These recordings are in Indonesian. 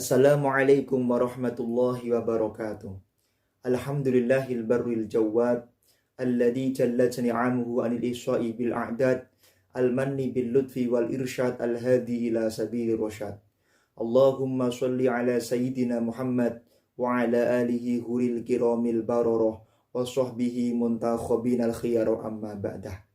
Assalamualaikum warahmatullahi wabarakatuh. Alhamdulillahil barril jawad alladhi jallat ni'amuhu anil iswa'i bil a'dad al-manni bil lutfi wal irsyad al-hadi ila sabili rasyad. Allahumma sholli ala sayyidina Muhammad wa ala alihi huril kiramil bararah wa sahbihi muntakhabin al-khiyar amma ba'dah.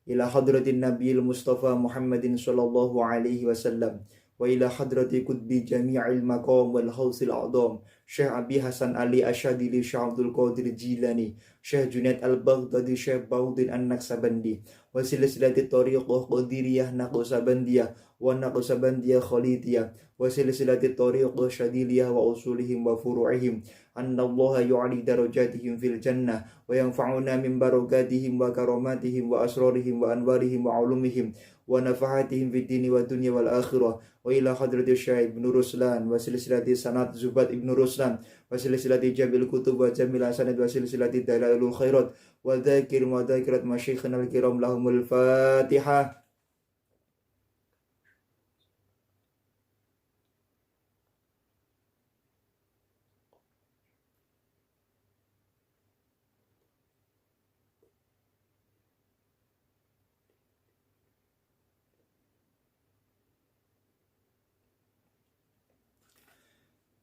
Ila hadratin nabiyil mustafa Muhammadin sallallahu alaihi wasallam wa ila hadrati kutbi jami'il maqam wal hausil a'dham Syekh Abi Hasan Ali Asyadili, Syekh Abdul Qadir Jilani, Syekh Junaid Al-Baghdadi, Syekh Baudin An-Naksabandi wa silsilati tariqah Qadiriyah Naqsabandiyah wa Naqsabandiyah Khalidiyah wa silsilati tariqah Syadiliyah wa usulihim wa furu'ihim annallaha yu'ali darajatihim fil jannah wa yanfa'una min barakatihim wa karamatihim wa asrarihim wa anwarihim wa ulumihim wa nafahatihim fid dini wa dunya wal akhirah wa ila hadrati Syekh Ibnu Ruslan wa silsilati sanad Zubat Ibnu Ruslan wa silsilati Jabil Kutub wa Jamil Hasanat wa silsilati Dalailul Khairat wa dzakir wa dzakirat masyayikhina al-kiram lahumul Fatihah.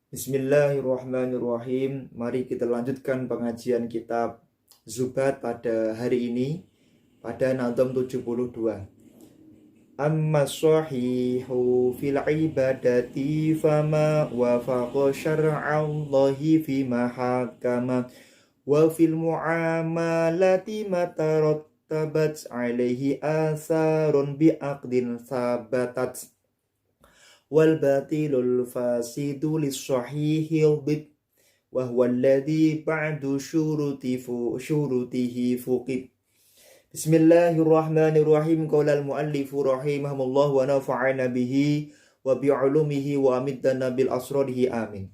Bismillahirrahmanirrahim. Mari kita lanjutkan pengajian kitab Zubat pada hari ini pada Nadam 72. Amma sahihu fil ibadati fama wafaqa syar'allahi fima hakama wa fil muamalati matarattabat alaihi asarun bi'aqdin sabatat wal batilul fasidu lis-sahihil bid wa huwa alladhi ba'du syurutihi fuqid. Bismillahirrahmanirrahim. Qala al-muallifu rahimahullah wa nafa'ana bihi wa bi'ulumihi wa amiddana bil asrarihi amin.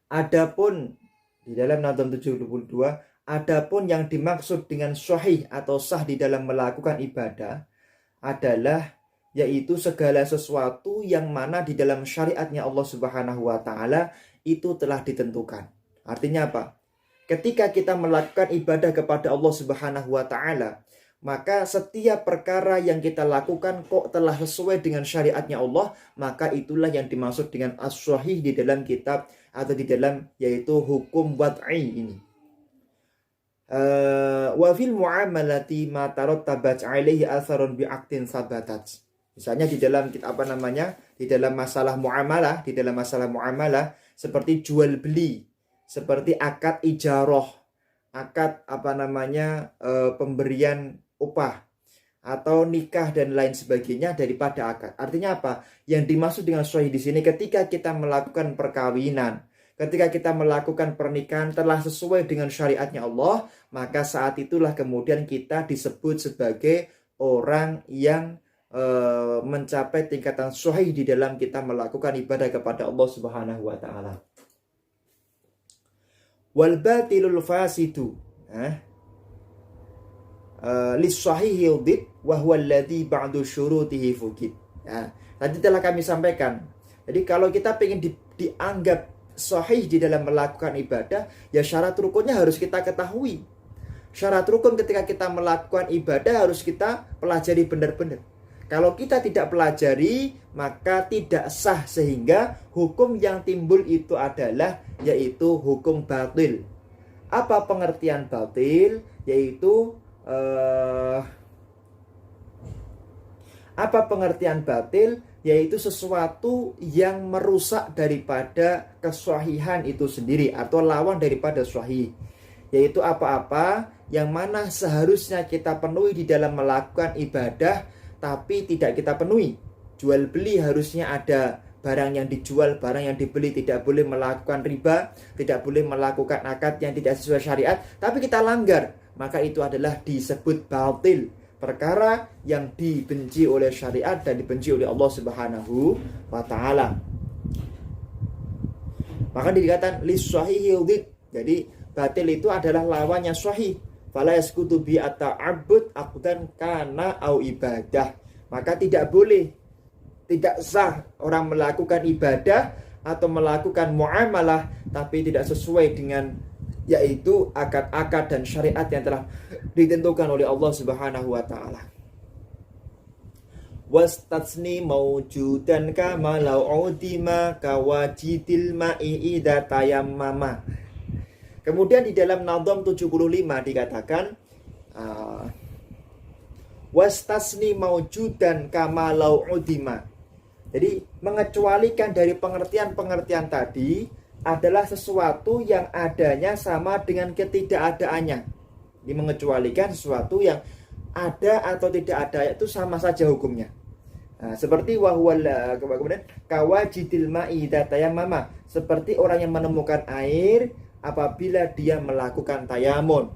Adapun di dalam Nadam 72, adapun yang dimaksud dengan sahih atau sah di dalam melakukan ibadah adalah yaitu segala sesuatu yang mana di dalam syariatnya Allah Subhanahu wa taala itu telah ditentukan. Artinya apa? Ketika kita melakukan ibadah kepada Allah Subhanahu wa taala, maka setiap perkara yang kita lakukan kok telah sesuai dengan syariatnya Allah, maka itulah yang dimaksud dengan as-sahih di dalam kitab atau di dalam yaitu hukum wad'i ini. Wa fil muamalati ma tarattabat alaihi atharun bi'aqdin sabatat. Misalnya di dalam di dalam masalah muamalah seperti jual beli, seperti akad ijarah, akad pemberian upah atau nikah dan lain sebagainya daripada akad. Artinya apa? Yang dimaksud dengan sahih di sini ketika kita melakukan perkawinan, ketika kita melakukan pernikahan telah sesuai dengan syariatnya Allah, maka saat itulah kemudian kita disebut sebagai orang yang mencapai tingkatan sahih di dalam kita melakukan ibadah kepada Allah Subhanahu wa taala. Wal batilul fasidu lis-sahihil bid wa huwa alladhi ba'du syurutihi fuqid. Ya, tadi telah kami sampaikan. Jadi kalau kita ingin dianggap sahih di dalam melakukan ibadah, ya syarat rukunnya harus kita ketahui. Syarat rukun ketika kita melakukan ibadah harus kita pelajari benar-benar. Kalau kita tidak pelajari, maka tidak sah, sehingga hukum yang timbul itu adalah yaitu hukum batil. Apa pengertian batil? Yaitu apa pengertian batil? Yaitu sesuatu yang merusak daripada kesahihan itu sendiri atau lawan daripada sahih. Yaitu apa-apa yang mana seharusnya kita penuhi di dalam melakukan ibadah tapi tidak kita penuhi. Jual beli harusnya ada barang yang dijual, barang yang dibeli, tidak boleh melakukan riba, tidak boleh melakukan akad yang tidak sesuai syariat, tapi kita langgar, maka itu adalah disebut batil, perkara yang dibenci oleh syariat dan dibenci oleh Allah Subhanahu wa taala. Maka dikatakan lis-sahihil bid. Jadi batil itu adalah lawannya sahih. fala yasqutu bi at-ta'abbud aqdan kana au ibadah. Maka tidak boleh, tidak sah orang melakukan ibadah atau melakukan muamalah tapi tidak sesuai dengan yaitu akad-akad dan syariat yang telah ditentukan oleh Allah Subhanahu wa taala. Wastatsni mawjudan kama law udima kawajidil ma'i idza tayammama. Kemudian di dalam Nadham 75 dikatakan wastasni maujudan kama law udima. Jadi mengecualikan dari pengertian-pengertian tadi adalah sesuatu yang adanya sama dengan ketidakadaannya. Ini mengecualikan sesuatu yang ada atau tidak ada itu sama saja hukumnya. Nah, seperti kemudian kawajidil ma'i idza tayammama, seperti orang yang menemukan air apabila dia melakukan tayammum.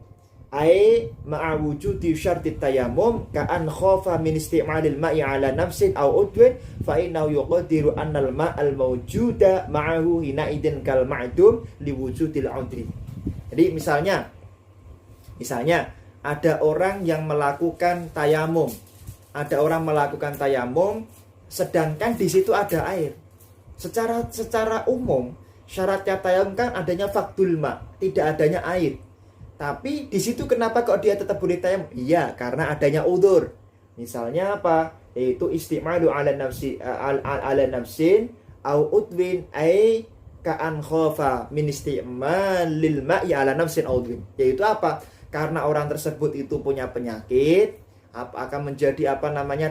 Ai ma'a wujudi syartit tayammum ka'an khafa min isti'malil ma'i ala nafsin aw udwin fa innahu yuqaddiru annal ma'al mawjuda ma'ahu hina idin kal ma'dum li wujudil udri. Jadi misalnya ada orang yang melakukan tayamum. Ada orang melakukan tayamum sedangkan di situ ada air. Secara umum syaratnya tayamum kan adanya faktul ma, tidak adanya air. Tapi di situ kenapa kok dia tetap boleh tayamum? Iya, karena adanya udzur. Misalnya apa? Yaitu istimalu ala nafsin au udwin ay ka'an khafa min istimalil ma'i ala nafsin au udwin. Yaitu apa? Karena orang tersebut itu punya penyakit, akan menjadi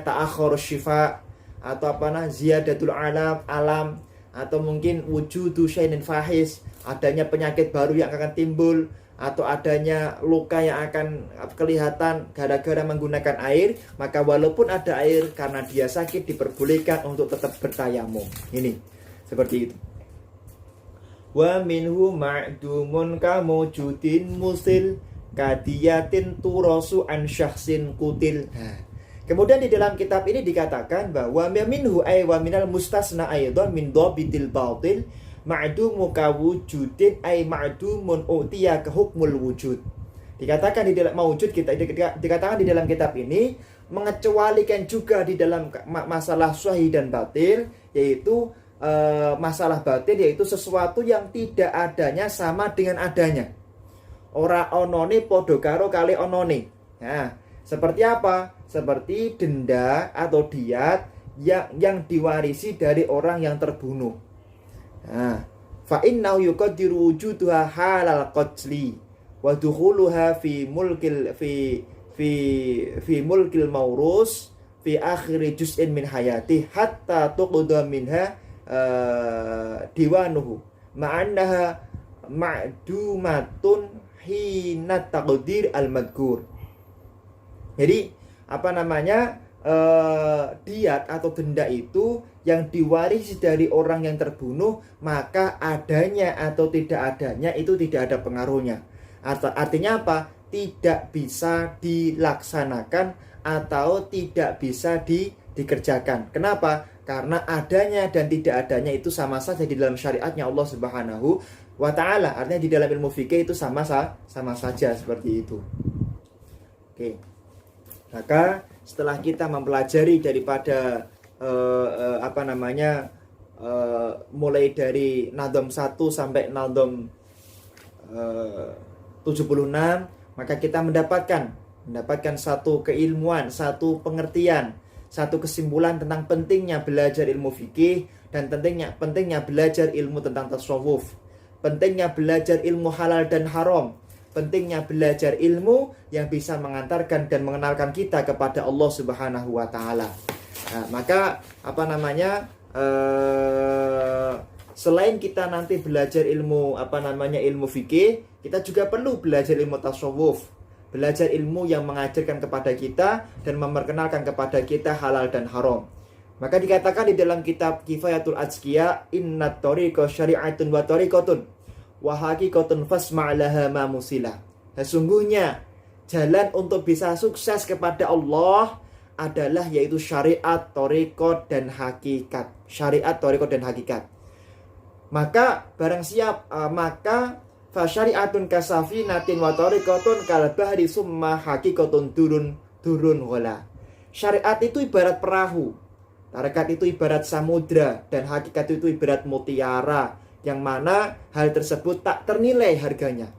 ta'akhur syifa atau ziyadatul alam atau mungkin wujudu syai'in fahis, adanya penyakit baru yang akan timbul atau adanya luka yang akan kelihatan gara-gara menggunakan air, maka walaupun ada air karena dia sakit diperbolehkan untuk tetap bertayamum. Ini seperti itu. Wa minhu ma'dumun kamujudin musil kadiyatin turasu an syakhsin kutil. Kemudian di dalam kitab ini dikatakan bahwa minhu ay wa minal mustasna aidan min dhabitil batil ma'dumu kawujudin ay ma'dumun utiya ke hukmul wujud. Dikatakan di dalam mawujud dikatakan di dalam kitab ini mengecualikan juga di dalam masalah sahih dan batil, yaitu masalah batil yaitu sesuatu yang tidak adanya sama dengan adanya. Ora onone podo karo kali onone. Nah, seperti apa? Seperti denda atau diat yang diwarisi dari orang yang terbunuh. Nah, fa innahu yuqaddiru wujuduha halal qatli wa dukhuluha fi mulkil maurus fi akhir juz'in min hayati hatta tuqda minha diwanuhu ma'annaha ma'dumatun hina taqdir al-madhkur. Jadi diat atau denda itu yang diwarisi dari orang yang terbunuh, maka adanya atau tidak adanya itu tidak ada pengaruhnya. Artinya apa? Tidak bisa dilaksanakan atau tidak bisa dikerjakan. Kenapa? Karena adanya dan tidak adanya itu sama saja di dalam syariatnya Allah Subhanahu wa ta'ala. Artinya di dalam ilmu fikih itu sama saja seperti itu. Oke. Maka setelah kita mempelajari daripada mulai dari Nadham 1 sampai Nadham 76, maka kita mendapatkan satu keilmuan, satu pengertian, satu kesimpulan tentang pentingnya belajar ilmu fikih dan pentingnya belajar ilmu tentang tasawuf, pentingnya belajar ilmu halal dan haram, pentingnya belajar ilmu yang bisa mengantarkan dan mengenalkan kita kepada Allah Subhanahu wa taala. Nah, maka selain kita nanti belajar ilmu ilmu fikih, kita juga perlu belajar ilmu tasawuf, belajar ilmu yang mengajarkan kepada kita dan memperkenalkan kepada kita halal dan haram. Maka dikatakan di dalam kitab Kifayatul Azkiya, innat thariqa syari'atun wa thariqatun wa haqiqatun fasma'laha ma musilah. Sesungguhnya jalan untuk bisa sukses kepada Allah adalah yaitu syariat, thariqat dan hakikat. Syariat, thariqat dan hakikat. Maka barang siap maka fa syari'atun kasafinatin wa tariqatun kal bahri summa haqiqatun turun wala. Syariat itu ibarat perahu, tarekat itu ibarat samudra, dan hakikat itu ibarat mutiara, yang mana hal tersebut tak ternilai harganya.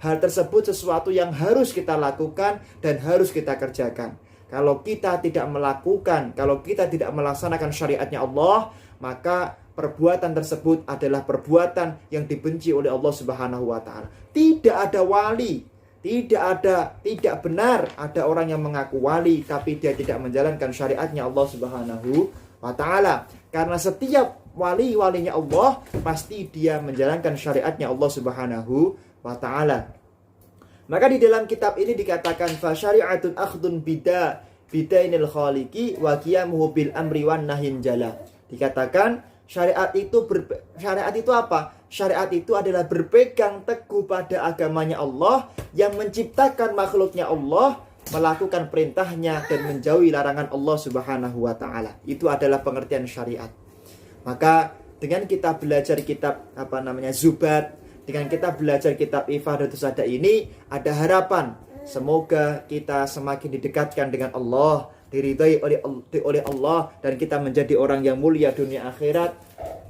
Hal tersebut sesuatu yang harus kita lakukan dan harus kita kerjakan. Kalau kita tidak melakukan, kalau kita tidak melaksanakan syariatnya Allah, maka perbuatan tersebut adalah perbuatan yang dibenci oleh Allah Subhanahu wa taala. Tidak ada wali, tidak benar ada orang yang mengaku wali tapi dia tidak menjalankan syariatnya Allah Subhanahu wa taala. Karena setiap walinya Allah pasti dia menjalankan syariatnya Allah Subhanahu wa taala. Maka di dalam kitab ini dikatakan fa syari'atun akhdun bidainil khaliqi wa qiyamuhu bil amri wan nahyin jala. Dikatakan syariat itu apa? Syariat itu adalah berpegang teguh pada agamanya Allah yang menciptakan makhluknya Allah, melakukan perintahnya dan menjauhi larangan Allah Subhanahu wa taala. Itu adalah pengertian syariat. Maka dengan kita belajar kitab Zubat, dengan kita belajar kitab Ifadatus Sada ini, ada harapan semoga kita semakin didekatkan dengan Allah, diridhai oleh Allah, dan kita menjadi orang yang mulia dunia akhirat,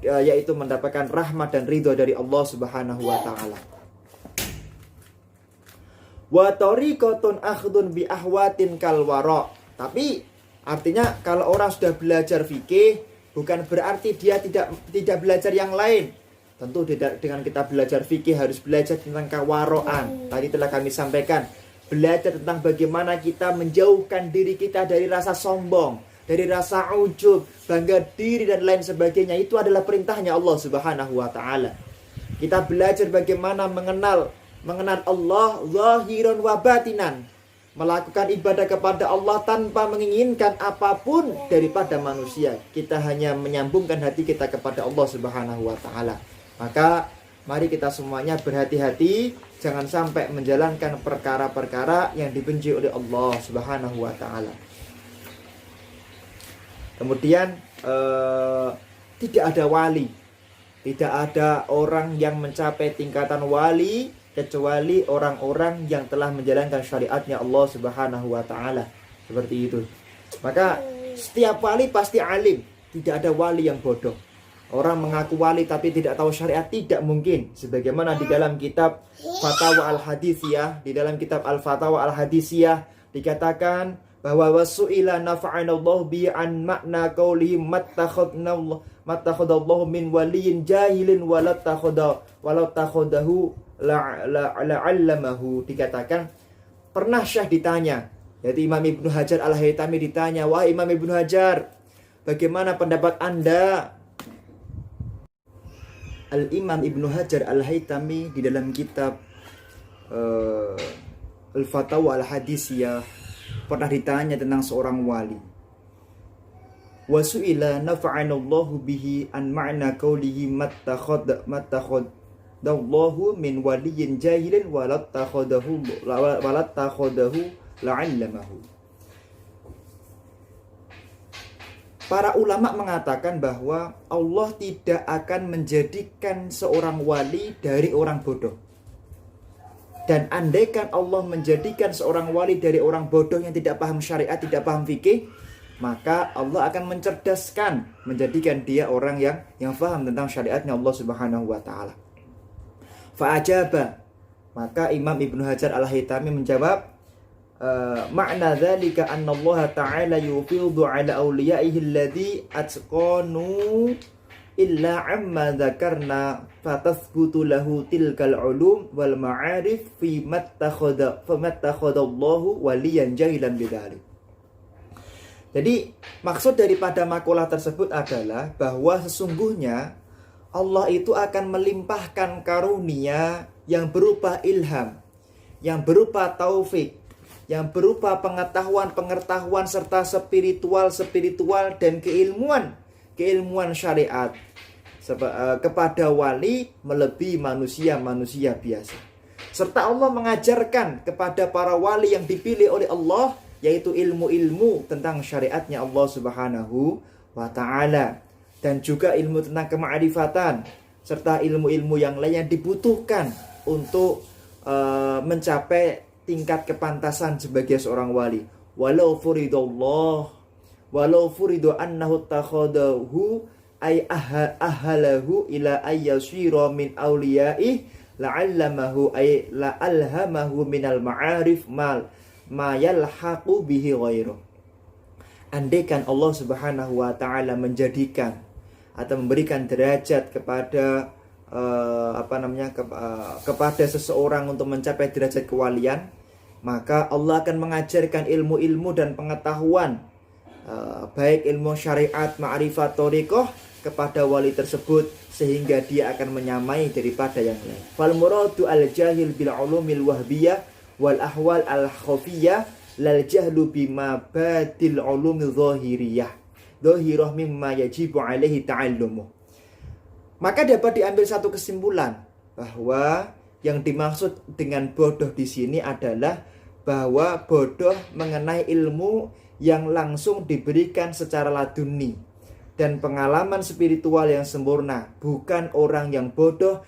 yaitu mendapatkan rahmat dan ridho dari Allah Subhanahu wa taala. Wa tariqatun akhdun bi ahwatin kal wara. Tapi artinya kalau orang sudah belajar fikih, bukan berarti dia tidak belajar yang lain. Tentu dengan kita belajar fikih harus belajar tentang kewaraan. Tadi telah kami sampaikan, belajar tentang bagaimana kita menjauhkan diri kita dari rasa sombong, dari rasa ujub, bangga diri dan lain sebagainya. Itu adalah perintahnya Allah Subhanahu wa taala. Kita belajar bagaimana mengenal Allah zahiran wa batinan, melakukan ibadah kepada Allah tanpa menginginkan apapun daripada manusia. Kita hanya menyambungkan hati kita kepada Allah Subhanahu wa taala. Maka mari kita semuanya berhati-hati, jangan sampai menjalankan perkara-perkara yang dibenci oleh Allah Subhanahu wa taala. Kemudian tidak ada wali, tidak ada orang yang mencapai tingkatan wali kecuali orang-orang yang telah menjalankan syariatnya Allah Subhanahu wa taala. Seperti itu. Maka setiap wali pasti alim, tidak ada wali yang bodoh. Orang mengaku wali tapi tidak tahu syariat tidak mungkin. Sebagaimana di dalam kitab Fatawa Al-Hadithiyah, di dalam kitab Al-Fatawa Al-Hadithiyah dikatakan bahwa wasu'ila nafa'anallahu bi an makna qawlihi mattakhadallahu min waliyin jahilin walattakhadahu la'allamahu. Dikatakan pernah Syekh ditanya, yaitu Imam Ibnu Hajar Al-Haytami ditanya, wahai Imam Ibnu Hajar, bagaimana pendapat Anda? Al-Imam Ibnu Hajar Al-Haytami di dalam kitab Al-Fatawa Al-Hadithiyah pernah ditanya tentang seorang wali. Wasu'ila nafa'anallahu bihi an ma'na qawlihi mattakhadallahu min waliyin jahilin walattakhadahu la'allamahu. Para ulama mengatakan bahwa Allah tidak akan menjadikan seorang wali dari orang bodoh. Dan andaikan Allah menjadikan seorang wali dari orang bodoh yang tidak paham syariat, tidak paham fikih, maka Allah akan mencerdaskan, menjadikan dia orang yang paham tentang syariatnya Allah Subhanahu wa taala. Fa'ajaba, maka Imam Ibnu Hajar Al-Haytami menjawab, makna dzalika anna Allah ta'ala yufidu ala awliyaihi alladhi atqanu illa amma dzakarna fatathbutu lahu tilkal ulum wal ma'arif fi mattakhadallahu waliyan jahilan bidzalik. Jadi maksud daripada makalah tersebut adalah bahwa sesungguhnya Allah itu akan melimpahkan karunia yang berupa ilham, yang berupa taufik, yang berupa pengetahuan serta spiritual dan keilmuan syariat kepada wali melebihi manusia biasa. Serta Allah mengajarkan kepada para wali yang dipilih oleh Allah, yaitu ilmu-ilmu tentang syariatnya Allah Subhanahu wa ta'ala, dan juga ilmu tentang kema'rifatan serta ilmu-ilmu yang lain yang dibutuhkan untuk mencapai tingkat kepantasan sebagai seorang wali. Walau furidu annahu takhadahu ay ahalahu ila ayyasira min awliyaih la'allamahu ay la'alhamahu minal ma'arif ma yalhaqu bihi ghairuh. Andaikan Allah Subhanahu wa taala menjadikan atau memberikan derajat kepada kepada seseorang untuk mencapai derajat kewalian, maka Allah akan mengajarkan ilmu-ilmu dan pengetahuan baik ilmu syariat, ma'rifat, thariqah kepada wali tersebut sehingga dia akan menyamai daripada yang lain. Fal muradu al jahil bil ulumil wahbiyah wal ahwal al khafiyah lal jahlu bima badil ulumil zahirah mimma yajibu alaihi ta'allumu. Maka dapat diambil satu kesimpulan bahwa yang dimaksud dengan bodoh di sini adalah bahwa bodoh mengenai ilmu yang langsung diberikan secara laduni dan pengalaman spiritual yang sempurna, bukan orang yang bodoh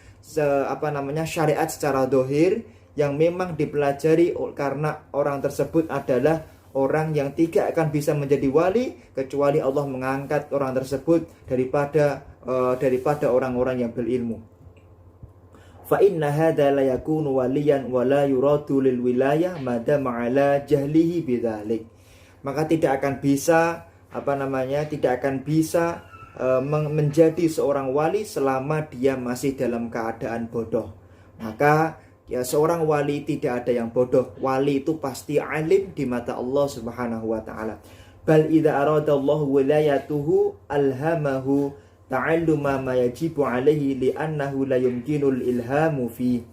syariat secara dohir yang memang dipelajari karena orang tersebut adalah orang yang tidak akan bisa menjadi wali kecuali Allah mengangkat orang tersebut daripada orang-orang yang berilmu. Fa inna hadza la yakunu waliyan wa la yuradu lil wilayah madama ala jahlihi bidzalik. Maka tidak akan bisa menjadi seorang wali selama dia masih dalam keadaan bodoh. Maka ya seorang wali tidak ada yang bodoh. Wali itu pasti alim di mata Allah Subhanahu wa taala. Bal idza aradallahu wilayatuhu alhamahu ta'alluma ma yajibu alaihi li'annahu la yumkinul ilhamu fi.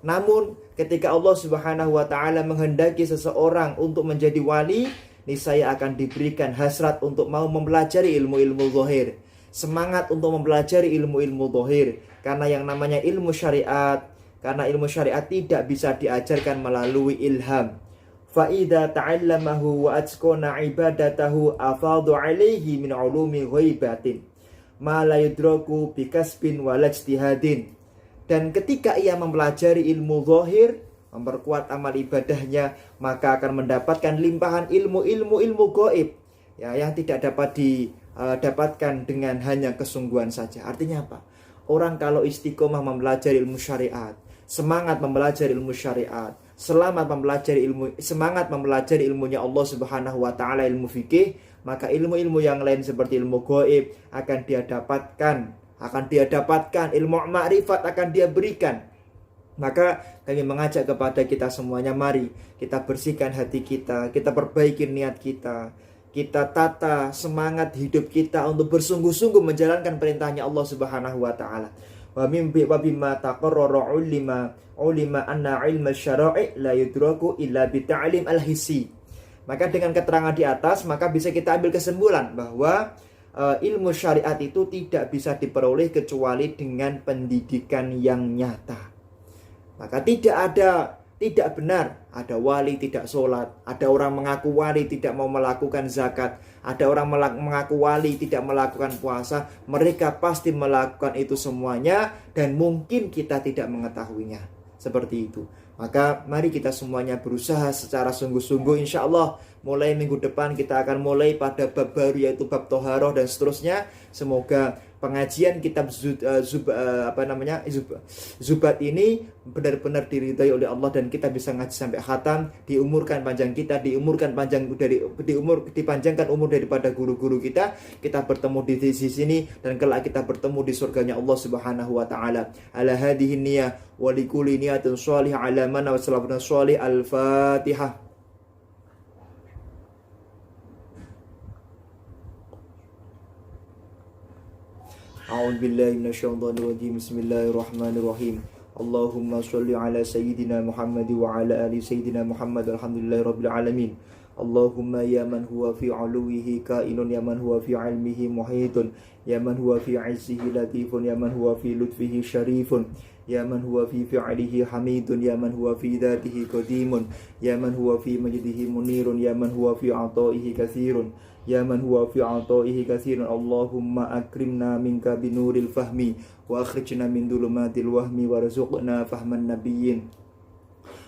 Namun ketika Allah Subhanahu wa taala menghendaki seseorang untuk menjadi wali, niscaya akan diberikan hasrat untuk mau mempelajari ilmu-ilmu zahir, semangat untuk mempelajari ilmu-ilmu zahir, karena yang namanya ilmu syariat tidak bisa diajarkan melalui ilham. Fa idza ta'allamahu wa atqana ibadatahu afadu alaihi min ulumi ghaibatin ma la yudraku bikasbin wala ijtihadin. Dan ketika ia mempelajari ilmu zahir, memperkuat amal ibadahnya, maka akan mendapatkan limpahan ilmu gaib ya, yang tidak dapat didapatkan dengan hanya kesungguhan saja. Artinya apa? Orang kalau istiqomah mempelajari ilmu syariat, semangat mempelajari ilmu syariat, semangat mempelajari ilmunya Allah Subhanahu wa taala, ilmu fikih, maka ilmu-ilmu yang lain seperti ilmu gaib akan dia dapatkan, ilmu ma'rifat akan dia berikan. Maka kami mengajak kepada kita semuanya, mari kita bersihkan hati kita, kita perbaiki niat kita, kita tata semangat hidup kita untuk bersungguh-sungguh menjalankan perintahnya Allah Subhanahu wa taala. Wa bima taqarrara ulima anna ilma syara'i la yudraku illa bi ta'lim al-hissi. Maka dengan keterangan di atas, maka bisa kita ambil kesimpulan bahwa ilmu syariat itu tidak bisa diperoleh kecuali dengan pendidikan yang nyata. Maka tidak benar ada wali tidak sholat, ada orang mengaku wali tidak mau melakukan zakat, ada orang mengaku wali tidak melakukan puasa. Mereka pasti melakukan itu semuanya dan mungkin kita tidak mengetahuinya. Seperti itu. Maka mari kita semuanya berusaha secara sungguh-sungguh. Insya Allah mulai minggu depan kita akan mulai pada bab baru, yaitu bab toharoh dan seterusnya. Semoga pengajian kitab Zubat ini benar-benar diridhai oleh Allah dan kita bisa ngaji sampai khatam, dipanjangkan umur daripada guru-guru kita bertemu di sini dan kelak kita bertemu di surganya Allah Subhanahu wa taala. Ala hadhihi niyyah wa likulli niyatin shalih ala man wa sallallahu shalih. Al-Fatihah. A'udzu billahi minasyaitonir rajim. Bismillahirrahmanirrahim. Allahumma shalli ala sayyidina Muhammad wa ala ali sayyidina Muhammad. Alhamdulillahirabbil alamin. Allahumma ya man huwa fi 'uluwihi kainun, ya man huwa fi 'ilmihi muhitun, ya man huwa fi 'izzihi latifun, ya man huwa fi lutfihi syarifun, ya man huwa fi fi'lihi hamidun, ya man huwa fi dhatihi qadimun, ya man huwa fi majdihi munirun, ya man huwa fi 'ata'ihi katsirun, ya man huwa fi 'ata'ihi katsiran. Allahumma akrimna minka binuril fahmi wa akhrijna min dhulumatil wahmi warzuqna fahman nabiyyin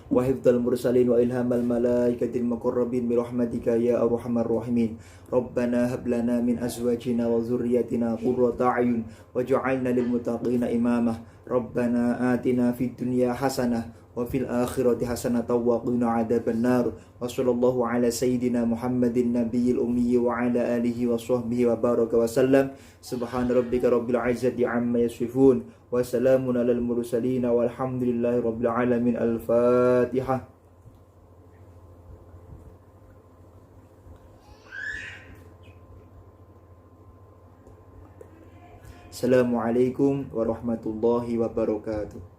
wa hifdzal mursalin wa ilhamal malaikatil muqarrabin bi rahmatika ya arhamar rahimin. Rabbana hab lana min azwajina wa dhurriyyatina qurrata a'yun waj'alna lil muttaqina imama. Rabbana atina fid dunya hasanah wa fil akhirati hasanatan wa qina adzabannar. Wa sallallahu ala sayyidina Muhammadin nabiyil ummi wa ala alihi wa sahbihi wa baraka wa sallam. Subhana rabbika rabbil izzati amma yasifun wa salamun alal mursalin walhamdulillahi rabbil alamin. Al-Fatihah. Assalamualaikum warahmatullahi wabarakatuh.